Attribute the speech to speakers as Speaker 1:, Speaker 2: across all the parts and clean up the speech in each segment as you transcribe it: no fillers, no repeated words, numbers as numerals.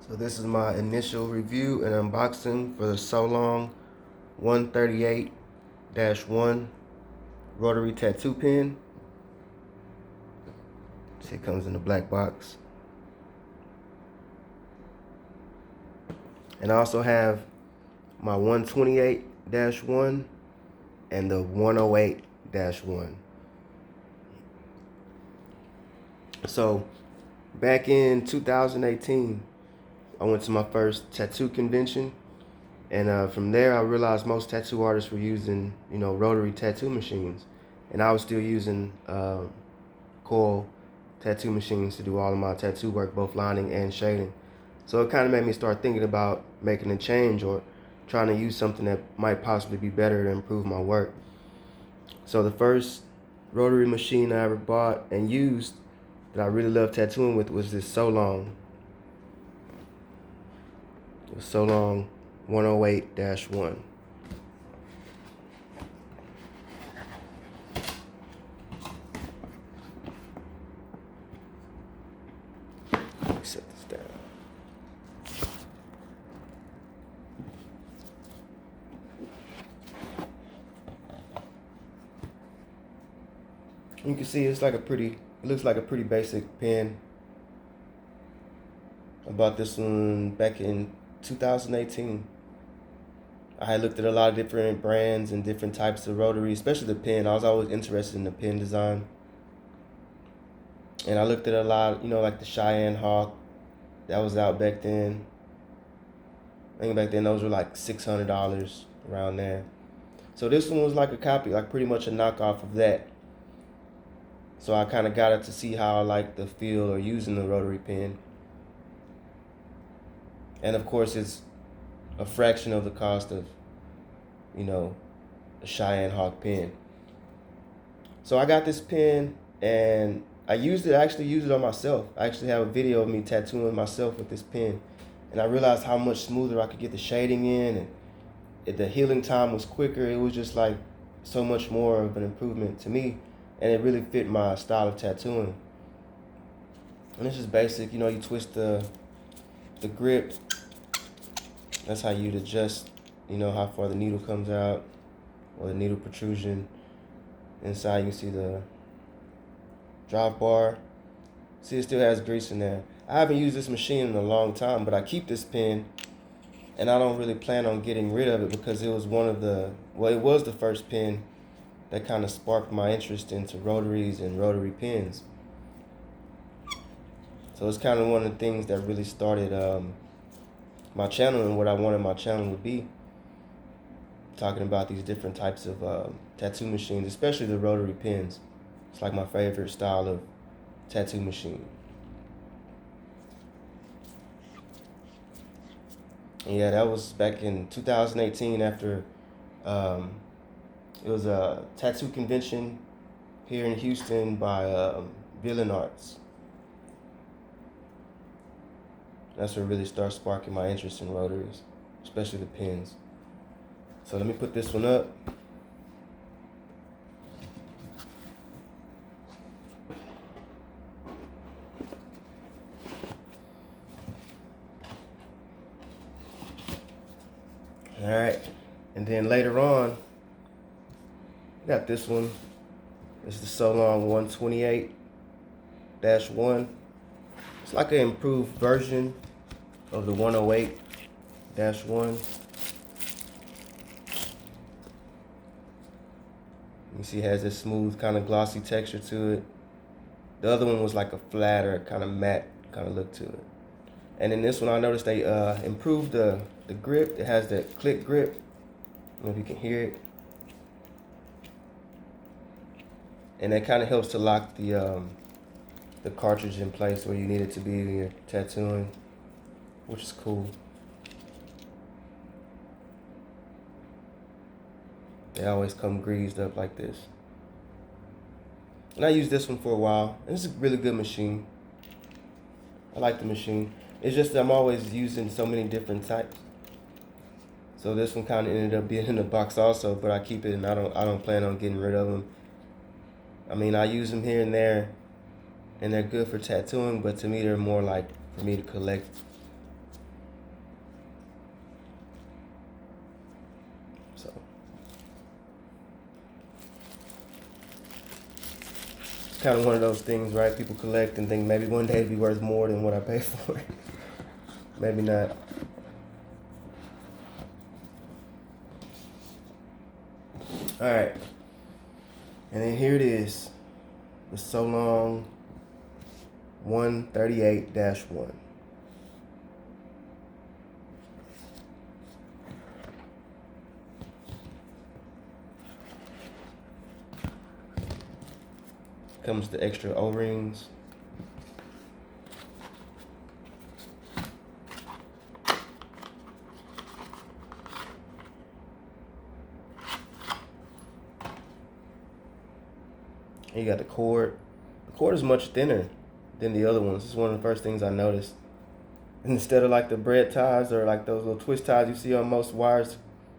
Speaker 1: So this is my initial review and unboxing for the Solong 138-1 Rotary tattoo pen. See, it comes in the black box. And I also have my 128-1 and the 108-1. So back in 2018, I went to my first tattoo convention, and from there I realized most tattoo artists were using, rotary tattoo machines, and I was still using coil tattoo machines to do all of my tattoo work, both lining and shading. So it kind of made me start thinking about making a change or trying to use something that might possibly be better to improve my work. So the first rotary machine I ever bought and used that I really loved tattooing with was this Solong. The Solong 108-1. Let me set this down. You can see it looks like a pretty basic pen. I bought this one back in 2018. I had looked at a lot of different brands and different types of rotary, especially the pen. I was always interested in the pen design. And I looked at a lot, like the Cheyenne Hawk that was out back then. I think back then those were like $600 around there. So this one was like a copy, like pretty much a knockoff of that. So I kind of got it to see how I like the feel of using the rotary pen. And of course, it's a fraction of the cost of, a Cheyenne Hawk pen. So I got this pen and I actually used it on myself. I actually have a video of me tattooing myself with this pen. And I realized how much smoother I could get the shading in, and the healing time was quicker. It was just like so much more of an improvement to me. And it really fit my style of tattooing. And it's just basic, you twist the grip. That's how you'd adjust, how far the needle comes out, or the needle protrusion. Inside you can see the drop bar. See, it still has grease in there. I haven't used this machine in a long time, but I keep this pen, and I don't really plan on getting rid of it because it was it was the first pen that kind of sparked my interest into rotaries and rotary pens. So it's kind of one of the things that really started my channel and what I wanted my channel to be. Talking about these different types of tattoo machines, especially the rotary pens. It's like my favorite style of tattoo machine. And yeah, that was back in 2018 after it was a tattoo convention here in Houston by Villain Arts. That's what really started sparking my interest in rotaries, especially the pens. So let me put this one up. All right, and then later on, got this one. This is the Solong 128-1. It's like an improved version of the 108-1. You see it has this smooth kind of glossy texture to it. The other one was like a flatter kind of matte kind of look to it. And in this one I noticed they improved the grip. It has that click grip. I don't know if you can hear it. And that kind of helps to lock the cartridge in place where you need it to be when you're tattooing, which is cool. They always come greased up like this. And I used this one for a while. And it's a really good machine. I like the machine. It's just that I'm always using so many different types. So this one kind of ended up being in the box also, but I keep it and I don't plan on getting rid of them. I mean, I use them here and there, and they're good for tattooing, but to me they're more like for me to collect kind of one of those things, right? People collect and think maybe one day it'd be worth more than what I pay for it. Maybe not. All right. And then here it is, the Solong 138-1. Comes the extra O-rings. And you got the cord. The cord is much thinner than the other ones. This is one of the first things I noticed. Instead of like the bread ties or like those little twist ties you see on most wires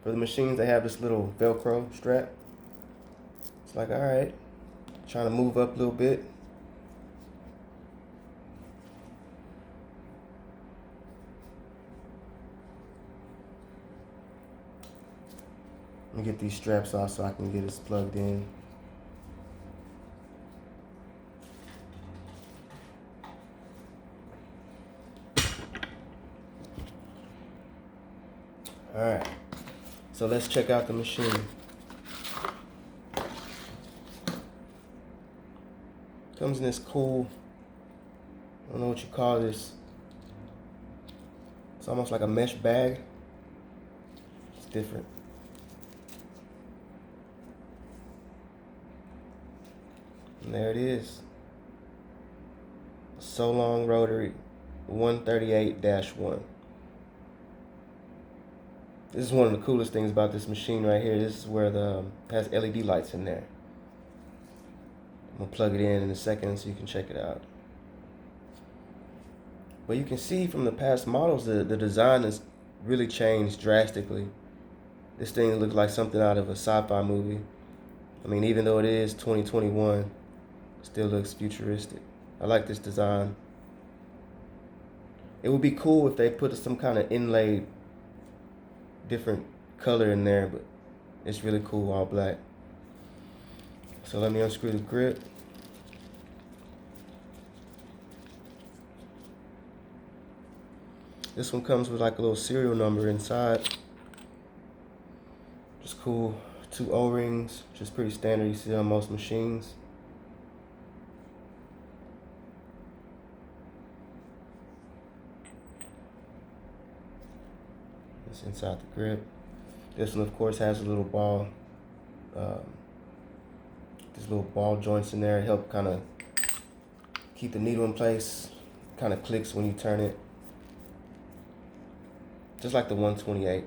Speaker 1: for the machines, they have this little Velcro strap. It's like, all right, trying to move up a little bit. Let me get these straps off so I can get this plugged in. Alright, so let's check out the machine. Comes in this cool, I don't know what you call this. It's almost like a mesh bag. It's different. And there it is. Solong Rotary 138-1. This is one of the coolest things about this machine right here. This is where the has LED lights in there. I'm gonna plug it in a second so you can check it out. But you can see from the past models the design has really changed drastically. This thing looks like something out of a sci-fi movie. I mean, even though it is 2021, it still looks futuristic. I like this design. It would be cool if they put some kind of inlaid different color in there, but it's really cool all black. So let me unscrew the grip. This one comes with like a little serial number inside. Just cool. 2 O-rings, which is pretty standard, you see on most machines. It's inside the grip. This one, of course, has a little ball. These little ball joints in there help kind of keep the needle in place. Kind of clicks when you turn it. Just like the 128.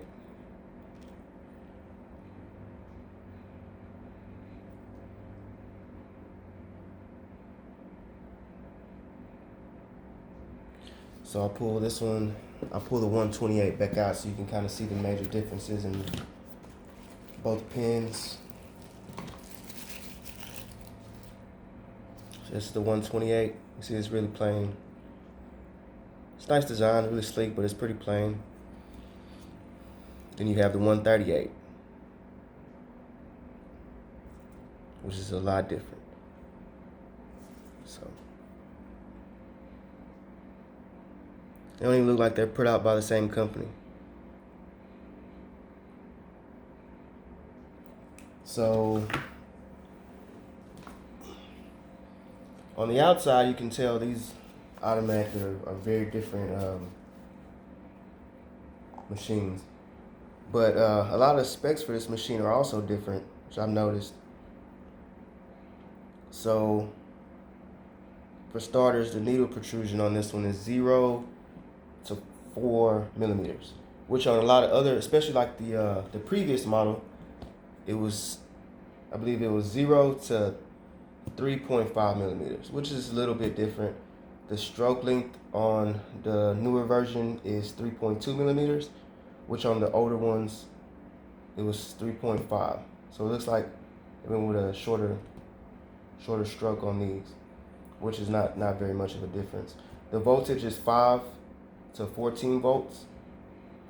Speaker 1: So I'll pull this one, I'll pull the 128 back out so you can kind of see the major differences in both pins. So this is the 128. You see it's really plain. It's nice design, really sleek, but it's pretty plain. Then you have the 138, which is a lot different. So they don't even look like they're put out by the same company. So on the outside, you can tell these automatic are very different machines. But a lot of the specs for this machine are also different, which I've noticed. So for starters, the needle protrusion on this one is 0 to 4 millimeters, which on a lot of other, especially like the previous model, it was, I believe it was 0 to 3.5 millimeters, which is a little bit different. The stroke length on the newer version is 3.2 millimeters, which on the older ones, it was 3.5. So it looks like it went with a shorter stroke on these, which is not very much of a difference. The voltage is 5 to 14 volts.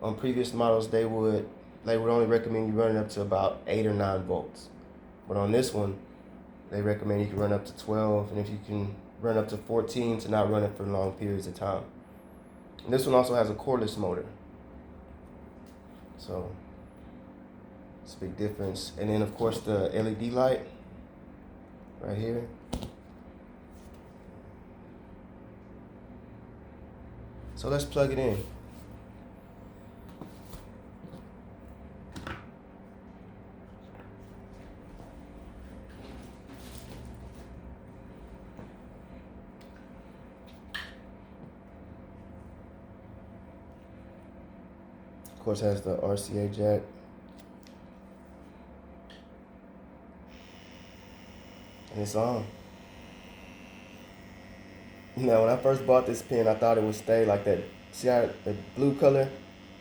Speaker 1: On previous models, they would only recommend you running up to about 8 or 9 volts. But on this one, they recommend you can run up to 12, and if you can run up to 14, to not run it for long periods of time. And this one also has a cordless motor. So it's a big difference. And then of course the LED light right here. So let's plug it in. Of course, has the RCA jack. And it's on. Now, when I first bought this pen, I thought it would stay like that. See how the blue color?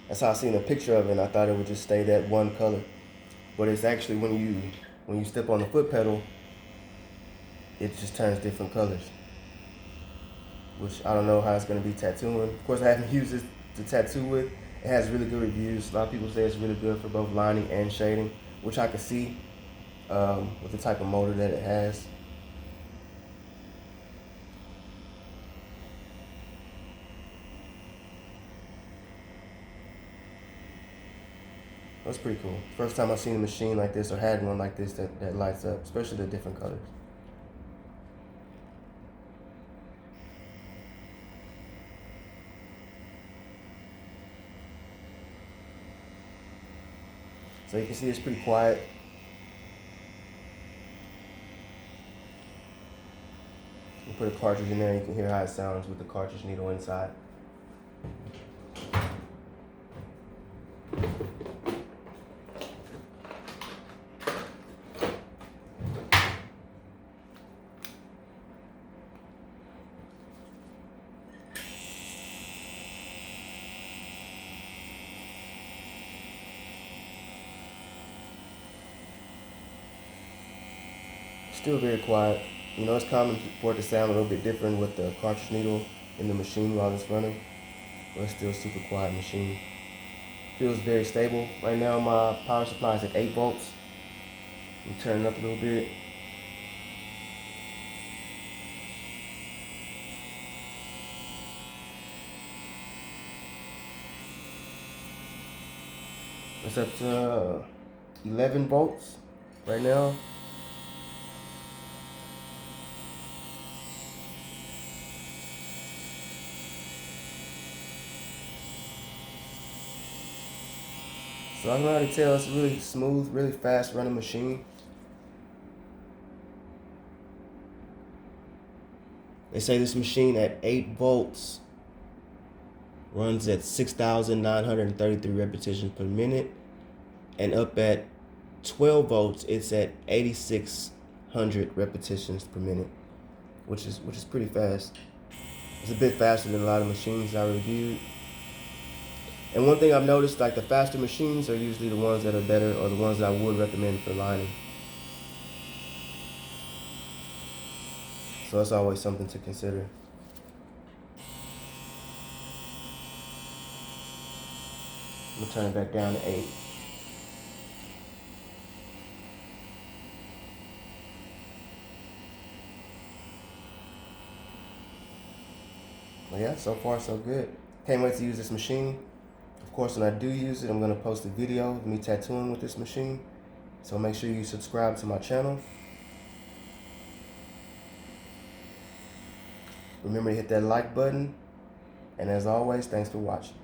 Speaker 1: That's how I seen a picture of it, and I thought it would just stay that one color. But it's actually when you step on the foot pedal, it just turns different colors. Which I don't know how it's gonna be tattooing. Of course, I haven't used this to tattoo with. It has really good reviews. A lot of people say it's really good for both lining and shading, which I can see with the type of motor that it has. That's pretty cool. First time I've seen a machine like this or had one like this that lights up, especially the different colors. So you can see it's pretty quiet. You put a cartridge in there, you can hear how it sounds with the cartridge needle inside. Still very quiet. You know, it's common for it to sound a little bit different with the cartridge needle in the machine while it's running, but it's still a super quiet machine. Feels very stable. Right now my power supply is at 8 volts. I'm turning up a little bit. It's up to 11 volts right now. So I can already tell it's a really smooth, really fast running machine. They say this machine at 8 volts runs at 6,933 repetitions per minute, and up at 12 volts it's at 8,600 repetitions per minute, which is pretty fast. It's a bit faster than a lot of machines I reviewed. And one thing I've noticed, like the faster machines are usually the ones that are better, or the ones that I would recommend for lining. So that's always something to consider. I'm gonna turn it back down to 8. Well, yeah, so far so good. Can't wait to use this machine. Of course, when I do use it, I'm gonna post a video of me tattooing with this machine. So make sure you subscribe to my channel. Remember to hit that like button. And as always, thanks for watching.